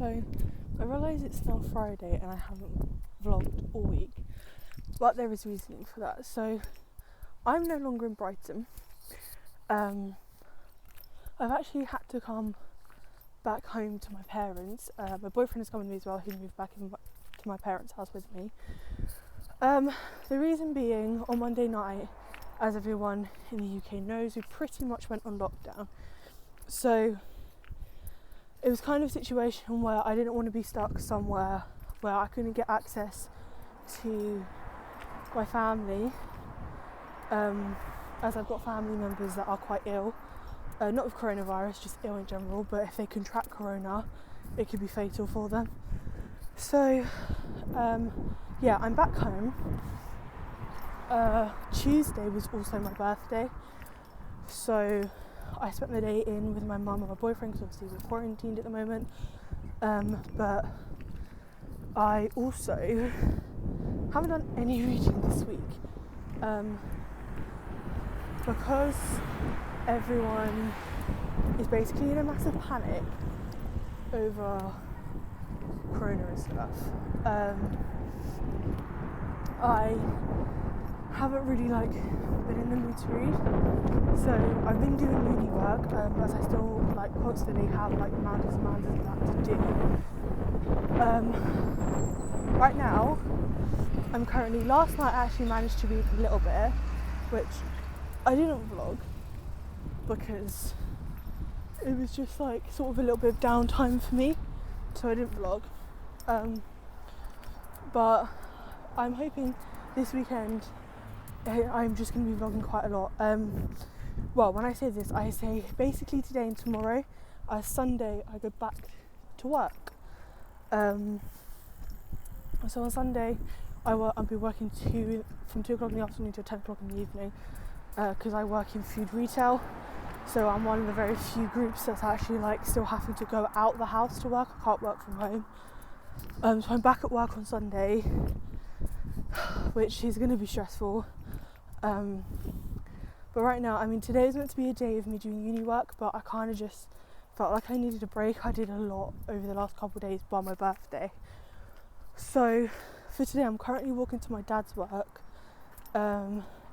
So I realise it's now Friday and I haven't vlogged all week, but there is reasoning for that. So I'm no longer in Brighton. I've actually had to come back home to my parents. My boyfriend is coming with me as well. He moved back to my parents' house with me. The reason being, on Monday night, as everyone in the UK knows, we pretty much went on lockdown. So it was kind of a situation where I didn't want to be stuck somewhere where I couldn't get access to my family, as I've got family members that are quite ill, not with coronavirus, just ill in general, but if they contract corona, it could be fatal for them. So yeah, I'm back home. Tuesday was also my birthday, so I spent the day in with my mum and my boyfriend because obviously we're quarantined at the moment. But I also haven't done any reading this week because everyone is basically in a massive panic over corona and stuff. I haven't really been in the mood to read, so I've been doing uni work, as I still constantly have mountains and mountains of that to do. Right now I'm currently, last night I actually managed to read a little bit, which I didn't vlog because it was just sort of a little bit of downtime for me, so I didn't vlog. But I'm hoping this weekend I'm just going to be vlogging quite a lot. Well, when I say this, I say basically today and tomorrow. Sunday I go back to work. So on Sunday I'll be working from 2 o'clock in the afternoon to 10 o'clock in the evening, because I work in food retail. So I'm one of the very few groups that's actually still having to go out the house to work. I can't work from home. So I'm back at work on Sunday, which is going to be stressful. But right now, today is meant to be a day of me doing uni work, but I kind of just felt like I needed a break. I did a lot over the last couple of days by my birthday. So for today, I'm currently walking to my dad's work,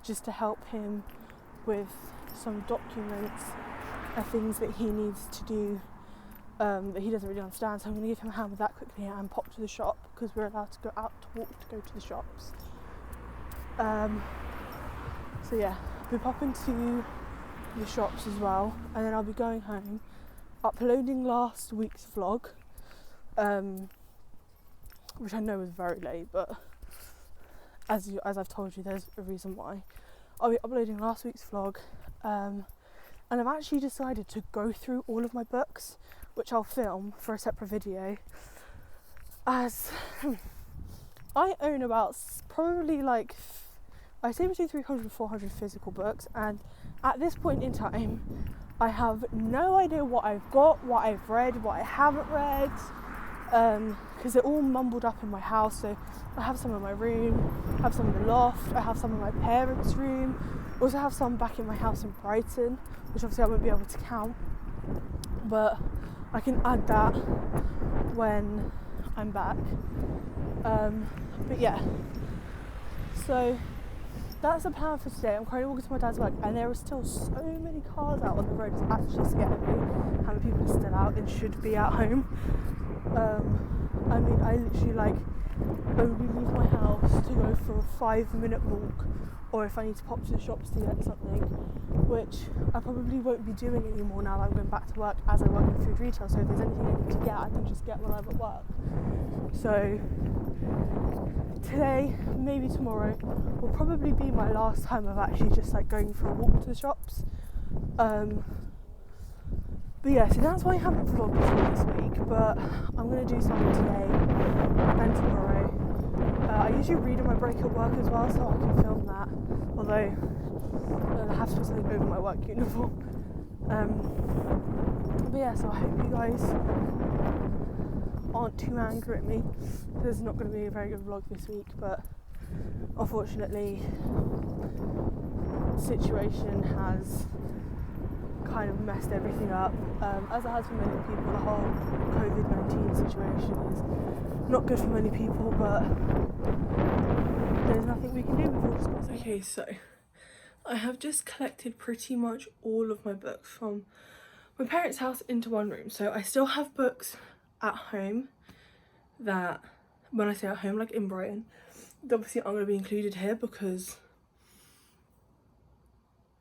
just to help him with some documents and things that he needs to do, that he doesn't really understand. So I'm going to give him a hand with that quickly and pop to the shop, because we're allowed to go out to walk to go to the shops. So yeah, I'll be popping to the shops as well, and then I'll be going home, uploading last week's vlog, which I know is very late, but as I've told you, there's a reason why. I'll be uploading last week's vlog, and I've actually decided to go through all of my books, which I'll film for a separate video, as I own about probably I say between 300 and 400 physical books, and at this point in time I have no idea what I've got, what I've read, what I haven't read, because they're all mumbled up in my house. So I have some in my room, I have some in the loft, I have some in my parents' room, I also have some back in my house in Brighton, which obviously I won't be able to count, but I can add that when I'm back. But yeah, so that's the plan for today. I'm currently walking to my dad's work, and there are still so many cars out on the road. It's actually scaring me how many people are still out and should be at home. I literally only leave my house to go for a 5-minute walk, or if I need to pop to the shops to get something, which I probably won't be doing anymore now that I'm going back to work, as I work in food retail. So if there's anything I need to get, I can just get while I'm at work. So today, maybe tomorrow, will probably be my last time of actually just going for a walk to the shops. But yeah, so that's why I haven't vlogged this week, but I'm going to do something today and tomorrow. I usually read on my break at work as well, so I can film that, although I have to put something over my work uniform. But yeah, so I hope you guys aren't too angry at me. There's not going to be a very good vlog this week, but unfortunately the situation has kind of messed everything up, as it has for many people. The whole COVID-19 situation not good for many people, but there's nothing we can do. We've all just got to. Okay, so I have just collected pretty much all of my books from my parents' house into one room. So I still have books at home that, when I say at home, like in Brighton, obviously aren't going to be included here because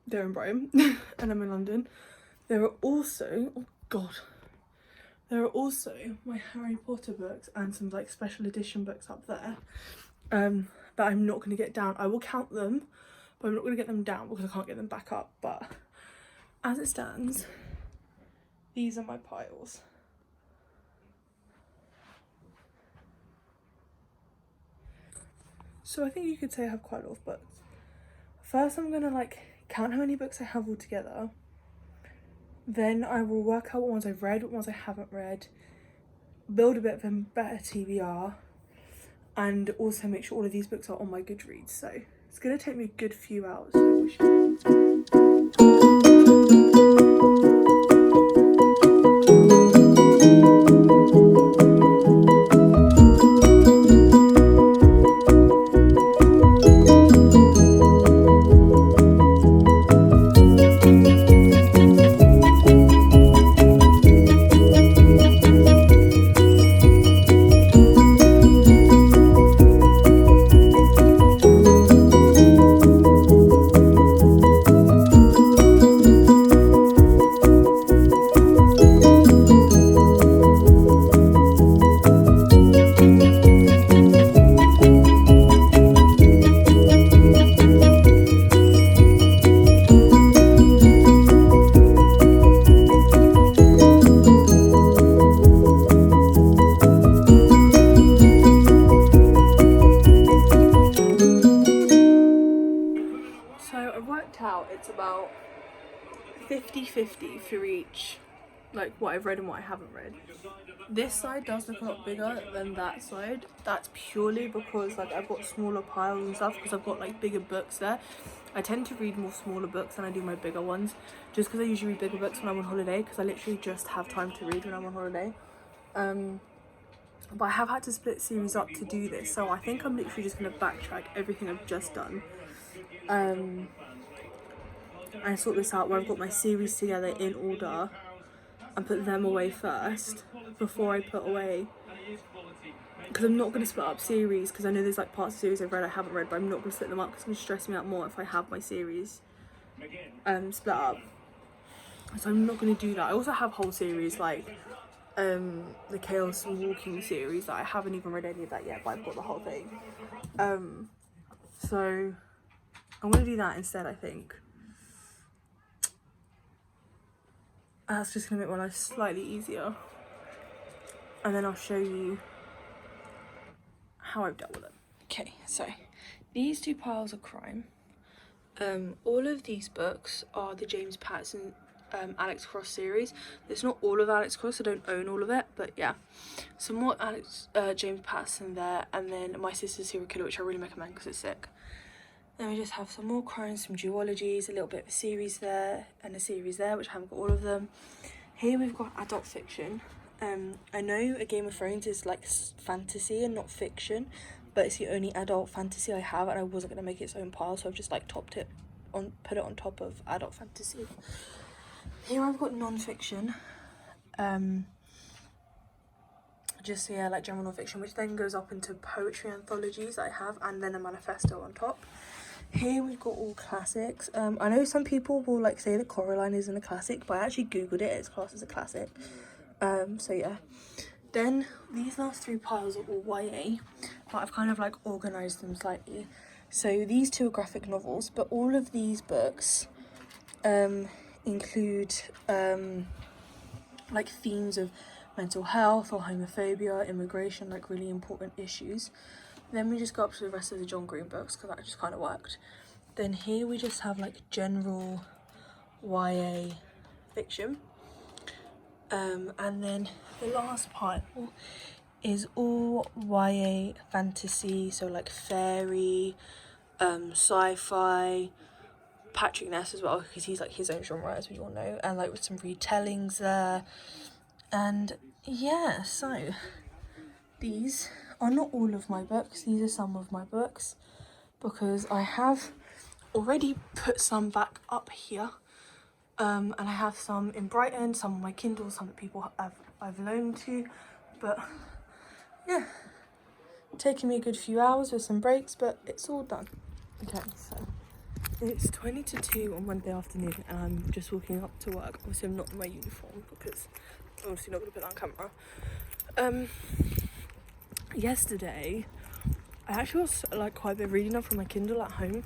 they're in Brighton and I'm in London. There are also, oh god, there are also my Harry Potter books and some like special edition books up there that I'm not going to get down. I will count them, but I'm not going to get them down because I can't get them back up. But as it stands, these are my piles. So I think you could say I have quite a lot of books. First I'm going to like count how many books I have all together. Then I will work out what ones I've read, what ones I haven't read, build a bit of a better TBR, and also make sure all of these books are on my Goodreads. So it's going to take me a good few hours. It's about 50-50 for each, like what I've read and what I haven't read. This side does look a lot bigger than that side. That's purely because like I've got smaller piles and stuff because I've got like bigger books there. I tend to read more smaller books than I do my bigger ones, just because I usually read bigger books when I'm on holiday, because I literally just have time to read when I'm on holiday. But I have had to split series up to do this, so I think I'm literally just going to backtrack everything I've just done and sort this out where I've got my series together in order and put them away first before I put away, because I'm not going to split up series, because I know there's like parts of series I've read I haven't read, but I'm not going to split them up because it's going to stress me out more if I have my series split up. So I'm not going to do that. I also have whole series like the Chaos Walking series that I haven't even read any of that yet, but I've got the whole thing. So I'm going to do that instead, I think. That's just going to make my life slightly easier. And then I'll show you how I've dealt with it. Okay, so these two piles of crime. All of these books are the James Patterson Alex Cross series. It's not all of Alex Cross, I don't own all of it, but yeah. Some more James Patterson there, and then My Sister's Serial Killer, which I really recommend because it's sick. Then we just have some more crimes, some duologies, a little bit of a series there, and a series there, which I haven't got all of them. Here we've got adult fiction. I know A Game of Thrones is like fantasy and not fiction, but it's the only adult fantasy I have, and I wasn't going to make its own pile, so I've just like put it on top of adult fantasy. Here I've got non-fiction, just yeah, like general non-fiction, which then goes up into poetry anthologies that I have, and then a manifesto on top. Here we've got all classics. I know some people will like say that Coraline isn't a classic, but I actually googled it, it's classed as a classic. So yeah. Then these last three piles are all YA, but I've kind of like organised them slightly. So these two are graphic novels, but all of these books include like themes of mental health or homophobia, immigration, like really important issues. Then we just go up to the rest of the John Green books because that just kind of worked. Then here we just have like general YA fiction. And then the last pile is all YA fantasy, so like fairy, sci-fi, Patrick Ness as well, because he's like his own genre, as we all know, and like with some retellings there. And yeah, so these are not all of my books, these are some of my books, because I have already put some back up here, and I have some in Brighton, some on my Kindle, some that people I've loaned to, but yeah, taking me a good few hours with some breaks, but it's all done. Okay, so it's 20 to 2 on Monday afternoon, and I'm just walking up to work. Obviously I'm not in my uniform because I'm obviously not going to put that on camera. Yesterday I actually was like quite a bit of reading up from my Kindle at home,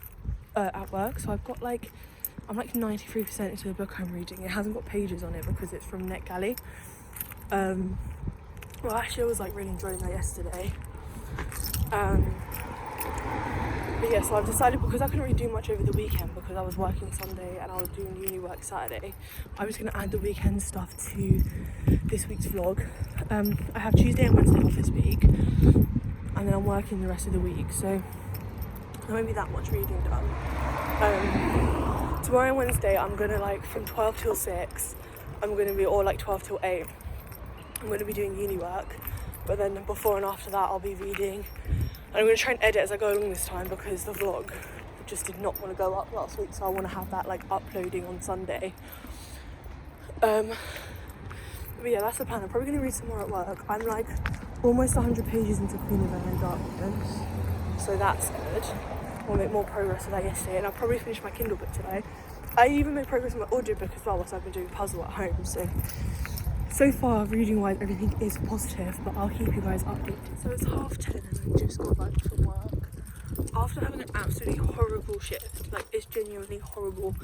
at work, so I'm like 93% into the book I'm reading. It hasn't got pages on it because it's from NetGalley. Well, actually I was like really enjoying that yesterday. But yeah, so I've decided, because I couldn't really do much over the weekend because I was working Sunday and I was doing uni work Saturday, I was going to add the weekend stuff to this week's vlog. I have Tuesday and Wednesday off this week, and then I'm working the rest of the week, so there won't be that much reading done. Tomorrow and Wednesday I'm going to, like, from 12 till 6, I'm going to be, or like 12 till 8, I'm going to be doing uni work, but then before and after that I'll be reading. And I'm going to try and edit as I go along this time because the vlog just did not want to go up last week, so I want to have that like uploading on Sunday. But yeah, that's the plan. I'm probably going to read some more at work. I'm like almost 100 pages into Queen of Anne and Darkness, so that's good. I'll make more progress with that yesterday, and I'll probably finish my Kindle book today. I even made progress with my audiobook as well, whilst I've been doing puzzle at home, so far, reading wise, everything is positive, but I'll keep you guys updated. So it's 10:30 and I just got back from work after having an absolutely horrible shift. Like, it's genuinely horrible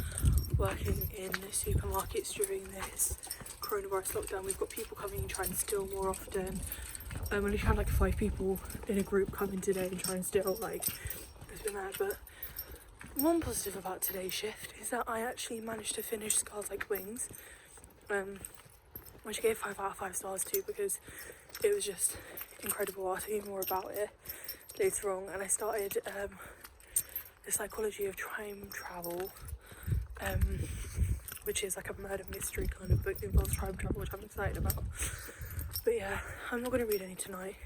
working in supermarkets during this coronavirus lockdown. We've got people coming and trying to steal more often. We only had like 5 people in a group come in today and try and steal. Like, it's been mad. But one positive about today's shift is that I actually managed to finish Scars Like Wings, which I gave 5 out of 5 stars to because it was just incredible. I'll tell you more about it later on. And I started The Psychology of Time Travel, which is like a murder mystery kind of book that involves time travel, which I'm excited about. But yeah, I'm not going to read any tonight.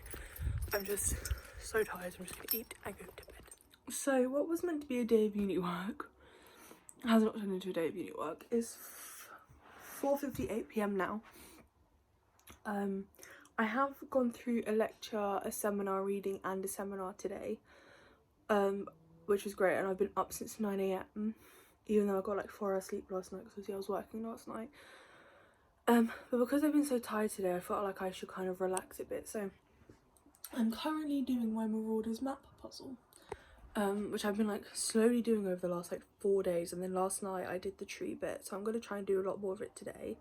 I'm just so tired, so I'm just going to eat and go to bed. So what was meant to be a day of uni work has not turned into a day of uni work. It's 4:58 p.m. now. I have gone through a lecture, a seminar reading and a seminar today, which was great, and I've been up since 9 a.m, even though I got like 4 hours sleep last night because I was working last night. But because I've been so tired today, I felt like I should kind of relax a bit, so I'm currently doing my Marauders map puzzle, which I've been like slowly doing over the last like 4 days, and then last night I did the tree bit, so I'm going to try and do a lot more of it today.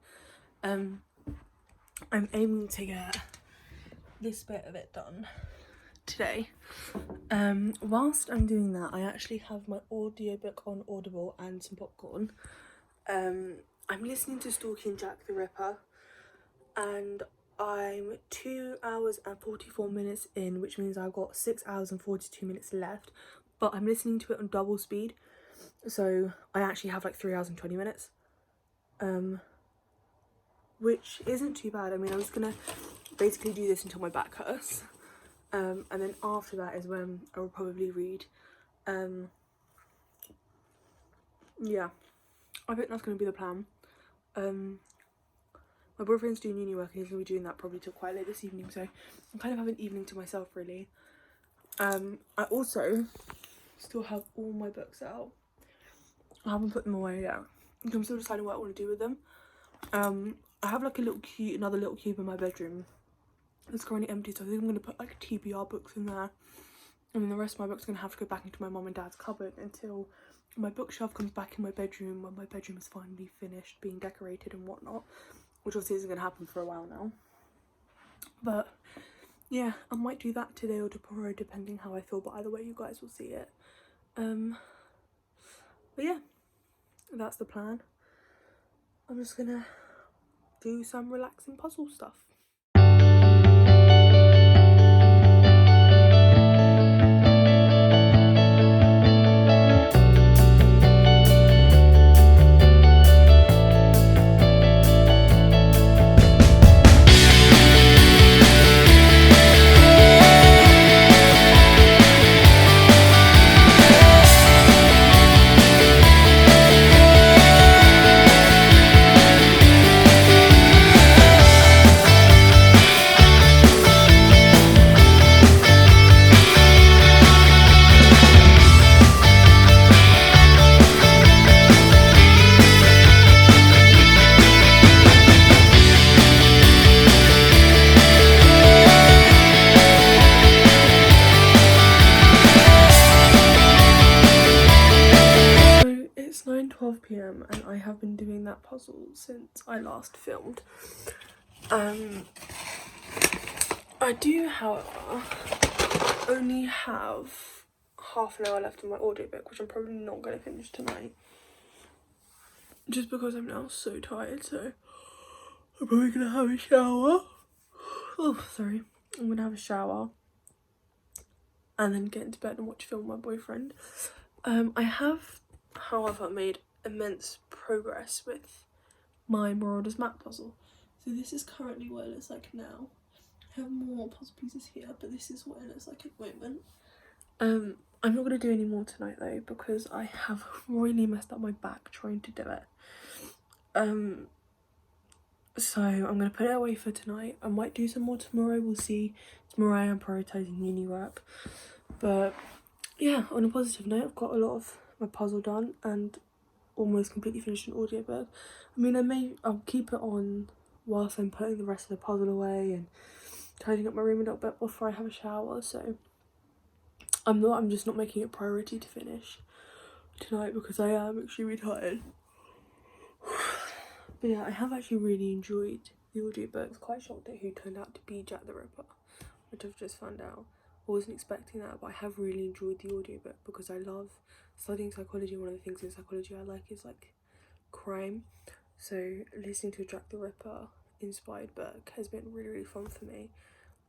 I'm aiming to get this bit of it done today. Whilst I'm doing that, I actually have my audiobook on Audible and some popcorn. I'm listening to Stalking Jack the Ripper, and I'm 2 hours and 44 minutes in, which means I've got 6 hours and 42 minutes left, but I'm listening to it on double speed, so I actually have like 3 hours and 20 minutes, which isn't too bad. I mean, I'm just gonna basically do this until my back hurts, and then after that is when I will probably read. Yeah, I think that's gonna be the plan. My boyfriend's doing uni work and he's gonna be doing that probably till quite late this evening, so I kind of have an evening to myself really. I also still have all my books out. I haven't put them away yet. I'm still deciding what I want to do with them. I have like another little cube in my bedroom that's currently empty, so I think I'm going to put like TBR books in there, and then the rest of my books are going to have to go back into my mum and dad's cupboard until my bookshelf comes back in my bedroom when my bedroom is finally finished being decorated and whatnot, which obviously isn't going to happen for a while now. But yeah, I might do that today or tomorrow depending how I feel, but either way you guys will see it. But yeah, that's the plan. I'm just gonna do some relaxing puzzle stuff. puzzle since I last filmed. I do, however, only have half an hour left on my audiobook, which I'm probably not going to finish tonight. Just because I'm now so tired, so I'm probably going to have a shower. Oh, sorry. I'm going to have a shower and then get into bed and watch a film with my boyfriend. I have, however, made immense progress with my Marauders map puzzle. So this is currently what it looks like now. I have more puzzle pieces here, but this is what it looks like at the moment. I'm not going to do any more tonight though, because I have really messed up my back trying to do it. So I'm going to put it away for tonight. I might do some more tomorrow, we'll see. Tomorrow I am prioritising uni work. But yeah, on a positive note, I've got a lot of my puzzle done and almost completely finished an audiobook. I mean, I'll keep it on whilst I'm putting the rest of the puzzle away and tidying up my room a little bit before I have a shower, so I'm just not making it a priority to finish tonight because I am extremely tired. But yeah, I have actually really enjoyed the audiobook. I was quite shocked at who turned out to be Jack the Ripper, which I've just found out. I wasn't expecting that, but I have really enjoyed the audiobook because I love studying psychology. One of the things in psychology I like is like crime, so listening to a Jack the Ripper inspired book has been really, really fun for me.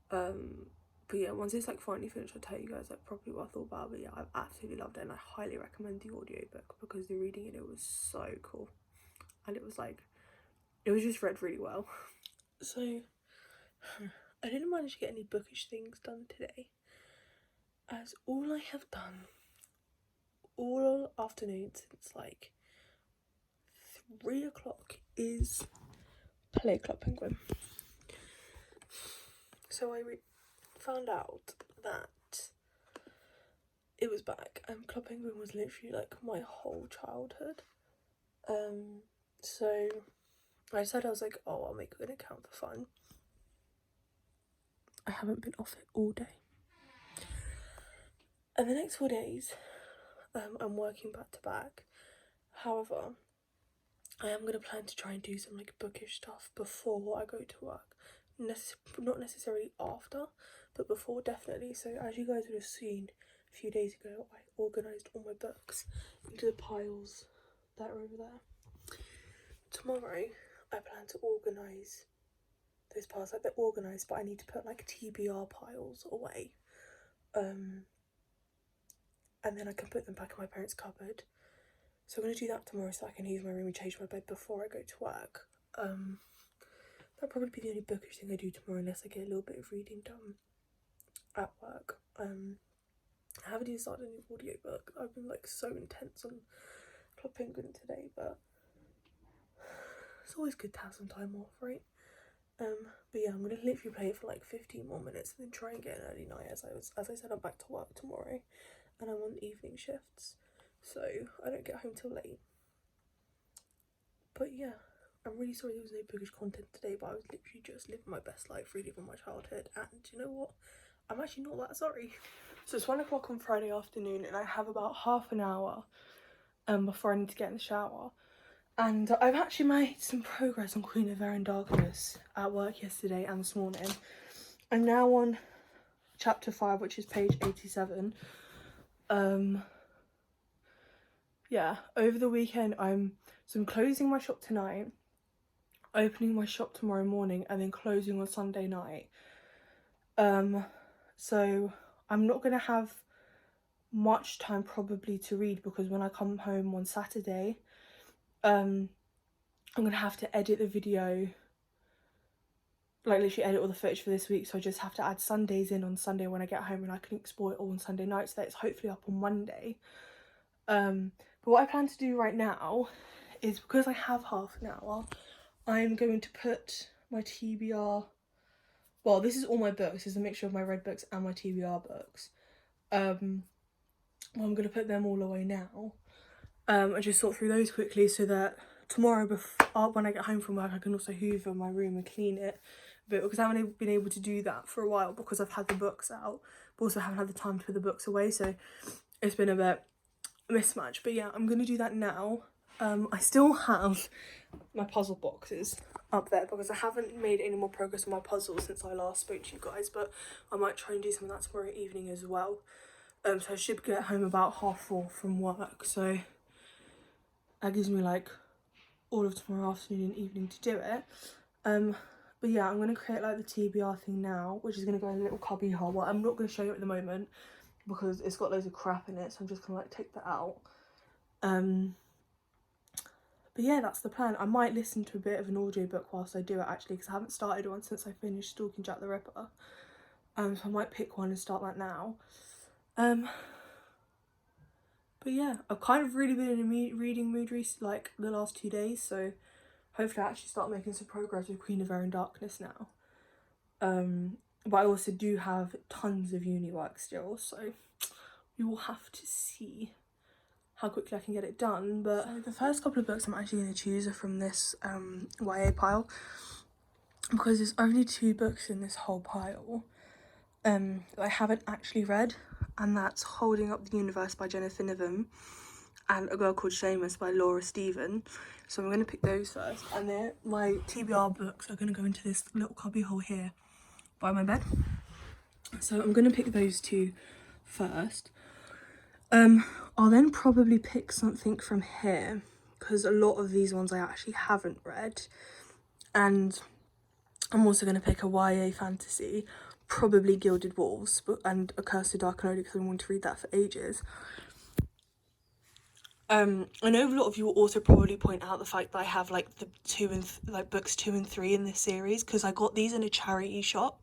But yeah, once it's like finally finished, I'll tell you guys like properly what I thought about it. But yeah, I've absolutely loved it and I highly recommend the audiobook because the reading in it was so cool and it was just read really well. So I didn't manage to get any bookish things done today, as all I have done all afternoon since like 3 o'clock is play Club Penguin. So I found out that it was back and Club Penguin was literally like my whole childhood. So I decided, I was like, oh, I'll make an account for fun. I haven't been off it all day. And the next 4 days, I'm working back to back. However, I am going to plan to try and do some like bookish stuff before I go to work. Not necessarily after, but before definitely. So as you guys would have seen a few days ago, I organised all my books into the piles that are over there. Tomorrow, I plan to organise those piles. Like, they're organised, but I need to put like TBR piles away. And then I can put them back in my parents' cupboard. So I'm going to do that tomorrow so I can leave my room and change my bed before I go to work. That'll probably be the only bookish thing I do tomorrow unless I get a little bit of reading done at work. I haven't even started a new audiobook. I've been like so intense on Club Penguin today, but it's always good to have some time off, right? But yeah, I'm gonna literally play it for like 15 more minutes and then try and get an early night. As I said, I'm back to work tomorrow and I'm on evening shifts, so I don't get home till late. But yeah, I'm really sorry there was no bookish content today, but I was literally just living my best life, reliving my childhood, and you know what? I'm actually not that sorry. So it's 1 o'clock on Friday afternoon and I have about half an hour before I need to get in the shower. And I've actually made some progress on Queen of Air and Darkness at work yesterday and this morning. I'm now on chapter 5, which is page 87. Yeah, over the weekend I'm closing my shop tonight, opening my shop tomorrow morning, and then closing on Sunday night. So I'm not gonna have much time probably to read because when I come home on Saturday, I'm gonna have to edit the video, like literally edit all the footage for this week, so I just have to add Sundays in on Sunday when I get home and I can export it all on Sunday night so that it's hopefully up on Monday. But what I plan to do right now is, because I have half an hour, I'm going to put my TBR, well, this is all my books, it's a mixture of my read books and my TBR books. I'm going to put them all away now. I just sort through those quickly so that tomorrow when I get home from work I can also hoover my room and clean it a bit, because I haven't been able to do that for a while because I've had the books out but also haven't had the time to put the books away, so it's been a bit mismatch. But yeah, I'm going to do that now I still have my puzzle boxes up there because I haven't made any more progress on my puzzles since I last spoke to you guys, but I might try and do some of that tomorrow evening as well. So I should get home about 4:30 from work, so that gives me like all of tomorrow afternoon and evening to do it. But yeah, I'm going to create like the TBR thing now, which is going to go in a little cubby hole. Well, I'm not going to show you at the moment because it's got loads of crap in it, so I'm just going to like take that out. But yeah, that's the plan. I might listen to a bit of an audiobook whilst I do it actually, because I haven't started one since I finished Stalking Jack the Ripper. So I might pick one and start that now. But yeah, I've kind of really been in a reading mood like the last 2 days, so hopefully I actually start making some progress with Queen of Air and Darkness now. But I also do have tons of uni work still, so we will have to see how quickly I can get it done. But so the first couple of books I'm actually going to choose are from this YA pile, because there's only 2 books in this whole pile that I haven't actually read, and that's Holding Up the Universe by Jennifer Niven and A Girl Called Seamus by Laura Stephen. So I'm going to pick those first, and then my TBR books are going to go into this little cubby hole here by my bed. So I'm going to pick those 2 first. I'll then probably pick something from here, because a lot of these ones I actually haven't read, and I'm also going to pick a YA fantasy, probably Gilded Wolves and A Curse of Dark and Holy, because I want to read that for ages. I know a lot of you will also probably point out the fact that I have like the books 2 and 3 in this series, because I got these in a charity shop.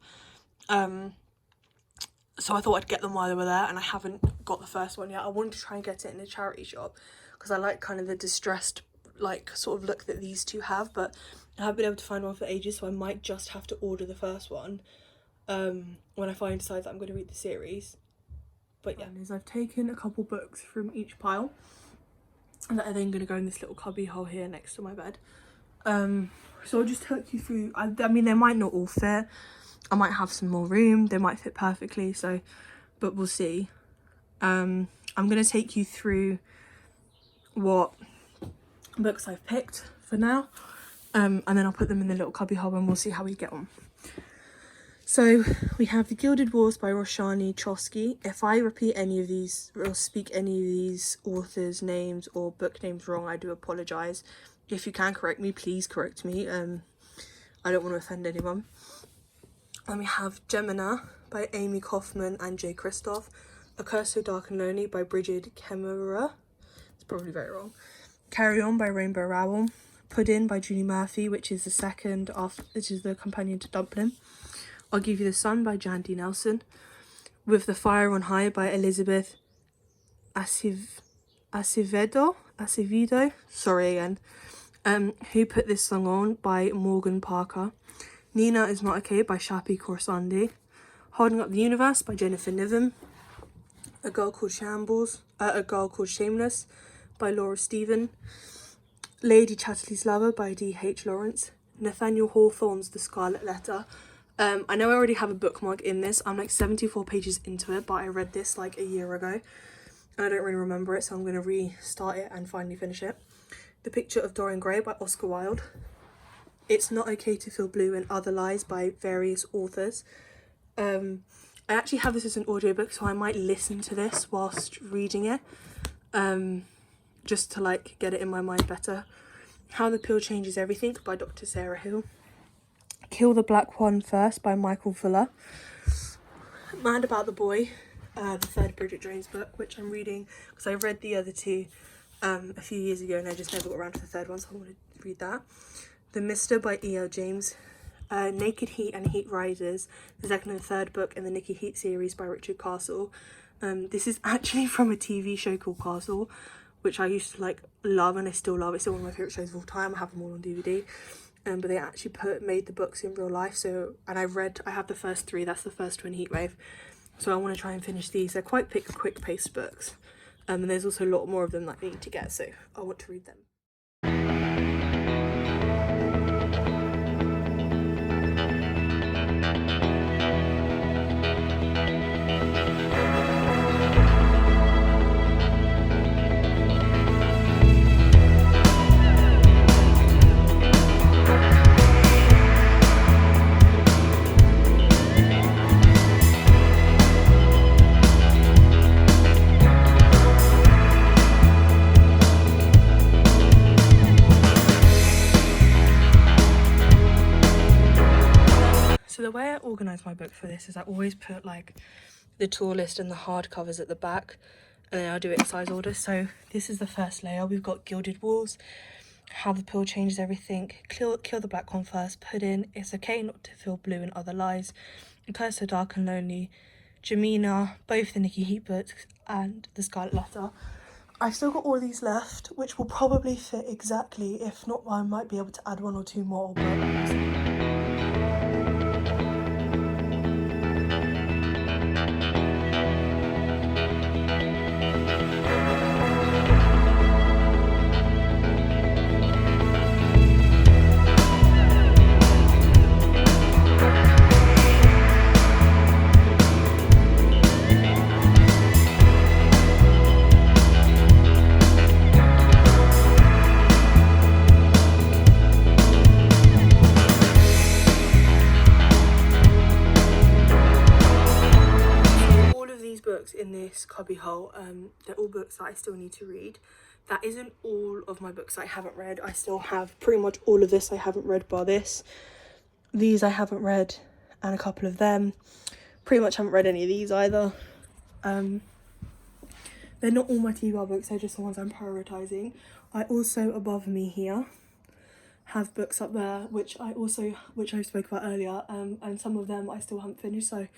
So I thought I'd get them while they were there, and I haven't got the first one yet. I wanted to try and get it in a charity shop because I like kind of the distressed like sort of look that these 2 have, but I haven't been able to find one for ages, so I might just have to order the first one when I finally decide that I'm going to read the series. But yeah, I've taken a couple books from each pile and that are then going to go in this little cubby hole here next to my bed. So I'll just take you through. I mean, they might not all fit. I might have some more room. They might fit perfectly. So, but we'll see. I'm going to take you through what books I've picked for now. And then I'll put them in the little cubby hole and we'll see how we get on. So we have The Gilded Wars by Roshani Chosky. If I repeat any of these or speak any of these authors' names or book names wrong, I do apologise. If you can correct me, please correct me. I don't want to offend anyone. And we have Gemina by Amy Kaufman and Jay Kristoff. A Curse So Dark and Lonely by Bridget Kemmerer. It's probably very wrong. Carry On by Rainbow Rowell. Puddin by Julie Murphy, which is the companion to Dumpling. I'll Give You the Sun by Jandy Nelson. With the Fire on High by Elizabeth Acevedo. Sorry again. Who Put This Song On by Morgan Parker. Nina Is Not Okay by Shapi Khorsandi. Holding Up the Universe by Jennifer Niven. A Girl Called Shameless by Laura Stephen. Lady Chatterley's Lover by D.H. Lawrence. Nathaniel Hawthorne's The Scarlet Letter. I know I already have a bookmark in this. I'm like 74 pages into it, but I read this like a year ago and I don't really remember it, so I'm going to restart it and finally finish it. The Picture of Dorian Gray by Oscar Wilde. It's Not Okay to Feel Blue and Other Lies by various authors. I actually have this as an audiobook, so I might listen to this whilst reading it, just to like get it in my mind better. How the Pill Changes Everything by Dr. Sarah Hill. Kill the Black One First by Michael Fuller. Mad About the Boy, the 3rd Bridget Jones book, which I'm reading because I read the other 2 a few years ago and I just never got around to the 3rd one, so I want to read that. The Mister by E.L. James. Naked Heat and Heat Riders, the 2nd and 3rd book in the Nikki Heat series by Richard Castle. This is actually from a TV show called Castle, which I used to like love and I still love. It's still one of my favourite shows of all time. I have them all on DVD. But they actually made the books in real life. So, and I have the first 3. That's the first 2 in Heatwave. So I want to try and finish these. They're quite quick paced books. And there's also a lot more of them that I need to get. So I want to read them. organise my books for this is I always put like the tour list and the hardcovers at the back, and then I'll do it in size order. So this is the first layer. We've got Gilded Walls, How the Pill Changes Everything, Kill the Black One First, Put In, It's Okay Not to Feel Blue, and Other Lies, A Curse So Dark and Lonely, Jamina, both the Nikki Heat books, and The Scarlet Letter. I've still got all these left, which will probably fit exactly. If not, I might be able to add 1 or 2 more, but books in this cubby hole, they're all books that I still need to read. That isn't all of my books I haven't read. I still have pretty much all of this I haven't read bar this. These I haven't read, and a couple of them. Pretty much haven't read any of these either. They're not all my T-bar books, they're just the ones I'm prioritising. I also, above me here, have books up there which I spoke about earlier, and some of them I still haven't finished, so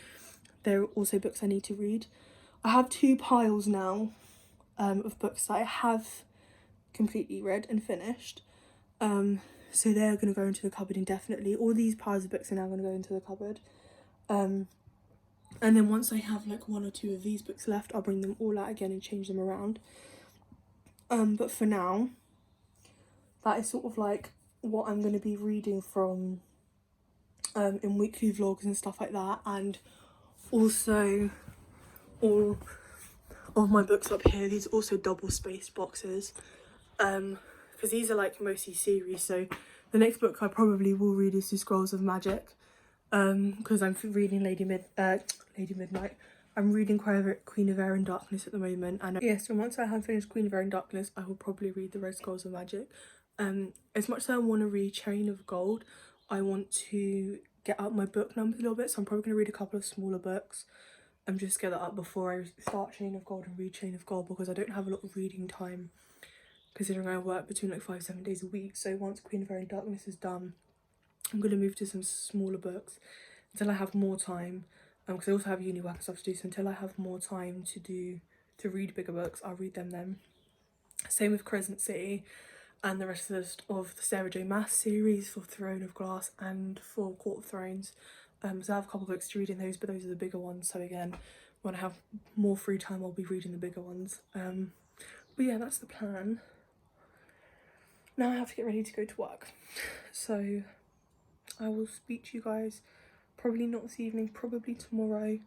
they're also books I need to read. I have 2 piles now of books that I have completely read and finished, so they're going to go into the cupboard indefinitely. All these piles of books are now going to go into the cupboard, and then once I have like 1 or 2 of these books left, I'll bring them all out again and change them around. But for now, that is sort of like what I'm going to be reading from in weekly vlogs and stuff like that, and also all of my books up here. These are also double spaced boxes, because these are like mostly series. So the next book I probably will read is The Scrolls of Magic, because I'm reading Lady Midnight. I'm reading Queen of Air and Darkness at the moment, and so once I have finished Queen of Air and Darkness, I will probably read the Red Scrolls of Magic. As much as I want to read Chain of Gold, I want to get out my book numbers a little bit, so I'm probably going to read a couple of smaller books and just get that up before I start Chain of Gold and read Chain of Gold, because I don't have a lot of reading time considering I work between like 5-7 days a week. So once Queen of Air and Darkness is done, I'm going to move to some smaller books until I have more time, because I also have uni work and stuff to do, so until I have more time to read bigger books, I'll read them then. Same with Crescent City and the rest of the Sarah J Maas series for Throne of Glass and for Court of Thrones. So I have a couple of books to read in those, but those are the bigger ones. So again, when I have more free time, I'll be reading the bigger ones. But yeah, that's the plan. Now I have to get ready to go to work. So I will speak to you guys probably not this evening, probably tomorrow.